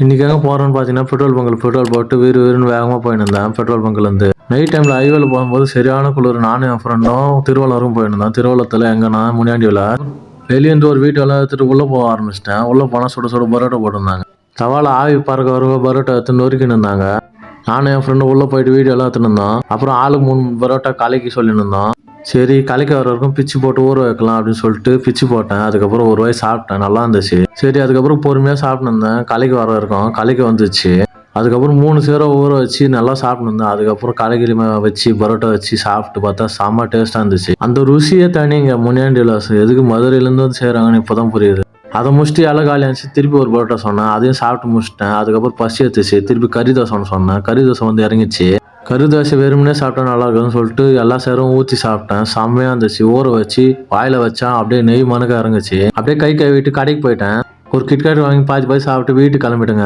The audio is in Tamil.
இன்னைக்கு எங்கே போகிறோன்னு பார்த்தீங்கன்னா பெட்ரோல் போட்டு வீருன்னு வேகமாக போயின்னு இருந்தேன் பெட்ரோல் பங்க்லேருந்து. நைட் டைமில் ஹைவேல போகும்போது சரியான குளிர். நானும் என் ஃப்ரெண்டும் திருவள்ளூரும் போயிருந்தேன். திருவள்ளத்தில் எங்கன்னா முனியாண்டியில் வெளியேந்து ஒரு வீட்டெல்லாம் எடுத்துகிட்டு உள்ளே போக ஆரம்பிச்சிட்டேன். உள்ளே போனால் சுட சுட பரோட்டா போட்டிருந்தாங்க. தவால ஆவி பறக்க வர பரோட்டா எடுத்து நொறுக்கின்னு இருந்தாங்க. நானும் என் ஃப்ரெண்டு உள்ளே போயிட்டு வீடியோ எல்லாம் எடுத்துன்னு இருந்தோம். அப்புறம் ஆளுக்கு 3 பரோட்டா கலக்கி சொல்லின்னு இருந்தோம். சரி கலக்க வர வரைக்கும் பிச்சு போட்டு ஊற வைக்கலாம் அப்படின்னு சொல்லிட்டு பிச்சு போட்டேன். அதுக்கப்புறம் ஒரு வாய் சாப்பிட்டேன், நல்லா இருந்துச்சு. சரி அதுக்கப்புறம் பொறுமையாக சாப்பிட்டு இருந்தேன். கலக்கி வர வரைக்கும் கலக்கி வந்துச்சு. அதுக்கப்புறம் 3 சேர ஊற வச்சு நல்லா சாப்பிட்டு இருந்தேன். அதுக்கப்புறம் கலக்கிரி வச்சு பரோட்டா வச்சு சாப்பிட்டு பார்த்தா செம்ம டேஸ்ட்டாக இருந்துச்சு. அந்த ருசியே தனிங்க முனியாண்டியில். எதுக்கு மதுரையிலேருந்து வந்து செய்கிறாங்கன்னு இப்போ தான் புரியுது. அதை முடிச்சுட்டு எல்லாம் காலி ஆச்சு. திருப்பி ஒரு பரோட்டா சொன்னேன், அதையும் சாப்பிட்டு முடிச்சிட்டேன். அதுக்கப்புறம் பசி எடுத்துச்சு. திருப்பி கறி தோசை ஒன்று சொன்னேன், கறி தோசை வந்து இறங்கிச்சு. கறி தோசை வெறுமனே சாப்பிட்டா நல்லா இருக்குன்னு சொல்லிட்டு எல்லா சேரும் ஊற்றி சாப்பிட்டேன். செம்மையாக இருந்துச்சு. ஊற வச்சு வாயில் வச்சா அப்படியே நெய் மணக்க இறங்குச்சு. அப்படியே கை கழுவிட்டு கடைக்கு போயிட்டேன். ஒரு கிட்கேட் வாங்கி பாதி பாதி சாப்பிட்டு வீட்டுக்கு கிளம்பிட்டுங்க.